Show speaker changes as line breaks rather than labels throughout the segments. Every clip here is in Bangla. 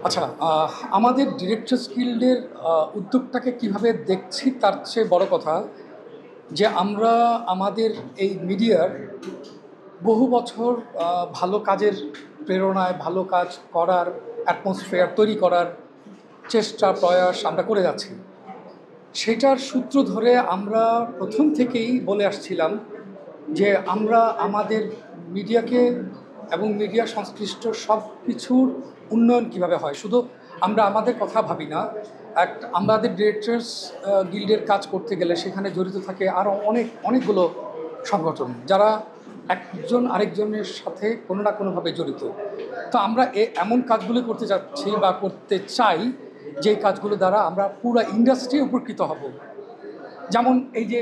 আচ্ছা, আমাদের ডিরেক্টরস গিল্ডের উদ্যোগটাকে কিভাবে দেখছি তার চেয়ে বড় কথা যে আমরা আমাদের এই মিডিয়ার বহু বছর ভালো কাজের প্রেরণায় ভালো কাজ করার অ্যাটমসফিয়ার তৈরি করার চেষ্টা প্রয়াস আমরা করে যাচ্ছি। সেটার সূত্র ধরে আমরা প্রথম থেকেই বলে আসছিলাম যে আমরা আমাদের মিডিয়াকে এবং মিডিয়া সংশ্লিষ্ট সব কিছুর উন্নয়ন কিভাবে হয়, শুধু আমরা আমাদের কথা ভাবি না। আমাদের ডিরেক্টরস গিল্ডের কাজ করতে গেলে সেখানে জড়িত থাকে আরও অনেকগুলো সংগঠন যারা একজন আরেকজনের সাথে কোনো না কোনোভাবে জড়িত। তো আমরা এমন কাজগুলো করতে যাচ্ছি বা করতে চাই যে কাজগুলো দ্বারা আমরা পুরো ইন্ডাস্ট্রি উপকৃত হব। যেমন এই যে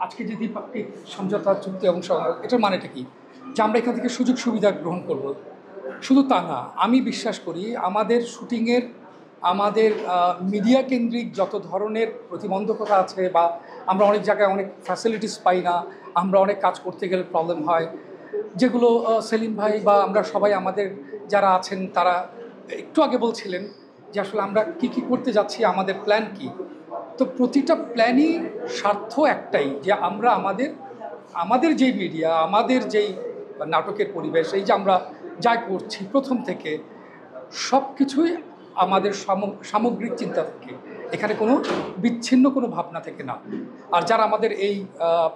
আজকে যে দ্বিপাক্ষিক সমঝোতা চুক্তি এবং এটার মানেটা কি, যে আমরা এখান থেকে সুযোগ সুবিধা গ্রহণ করব। শুধু তা না, আমি বিশ্বাস করি আমাদের শুটিংয়ের আমাদের মিডিয়া কেন্দ্রিক যত ধরনের প্রতিবন্ধকতা আছে বা আমরা অনেক জায়গায় অনেক ফ্যাসিলিটিস পাই না, আমরা অনেক কাজ করতে গেলে প্রবলেম হয়, যেগুলো সেলিম ভাই বা আমরা সবাই আমাদের যারা আছেন তারা একটু আগে বলছিলেন যে আসলে আমরা কি করতে যাচ্ছি, আমাদের প্ল্যান কি। তো প্রতিটা প্ল্যানই স্বার্থ একটাই, যে আমরা আমাদের যেই মিডিয়া, আমাদের যেই নাটকের পরিবেশ, এই যে আমরা যা করছি প্রথম থেকে সব কিছুই আমাদের সামগ্রিক চিন্তা থেকে, এখানে কোনো বিচ্ছিন্ন কোনো ভাবনা থেকে না। আর যারা আমাদের এই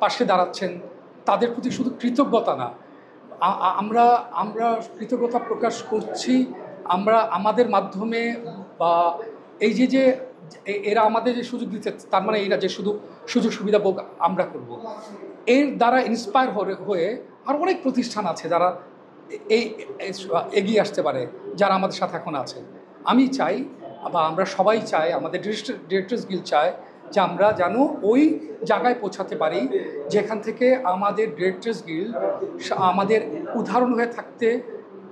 পাশে দাঁড়াচ্ছেন তাদের প্রতি শুধু কৃতজ্ঞতা না, আমরা আমরা কৃতজ্ঞতা প্রকাশ করছি আমরা আমাদের মাধ্যমে, বা এই যে এরা আমাদের যে সুযোগ দিচ্ছে তার মানে এরা যে শুধু সুযোগ সুবিধা ভোগ আমরা করব, এর দ্বারা ইন্সপায়ার হয়ে আর অনেক প্রতিষ্ঠান আছে যারা এই এগিয়ে আসতে পারে, যারা আমাদের সাথে এখন আছে। আমি চাই বা আমরা সবাই চাই, আমাদের ডিরেক্টরস গিল্ড চায় যে আমরা যেন ওই জায়গায় পৌঁছাতে পারি যেখান থেকে আমাদের ডিরেক্টরস গিল্ড আমাদের উদাহরণ হয়ে থাকতে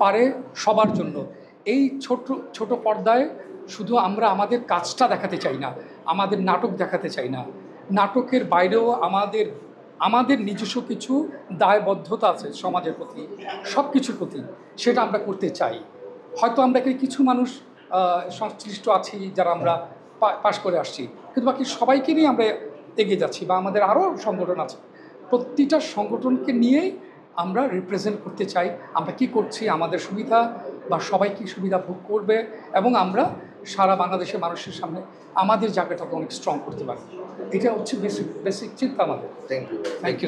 পারে সবার জন্য। এই ছোট পর্দায় শুধু আমরা আমাদের কাজটা দেখাতে চাই না, আমাদের নাটক দেখাতে চাই না, নাটকের বাইরেও আমাদের নিজস্ব কিছু দায়বদ্ধতা আছে সমাজের প্রতি, সব কিছুর প্রতি, সেটা আমরা করতে চাই। হয়তো আমরা কিছু মানুষ সংশ্লিষ্ট আছি যারা আমরা পাশ করে আসছি, কিন্তু বাকি সবাইকে নিয়ে আমরা এগিয়ে যাচ্ছি, বা আমাদের আরও সংগঠন আছে, প্রতিটা সংগঠনকে নিয়েই আমরা রিপ্রেজেন্ট করতে চাই আমরা কি করছি, আমাদের সুবিধা বা সবাই কী সুবিধা ভোগ করবে, এবং আমরা সারা বাংলাদেশের মানুষের সামনে আমাদের জায়গাটাকে অনেক স্ট্রং করতে পারি। এটা হচ্ছে বেসিক চিন্তা আমাদের।
Thank you.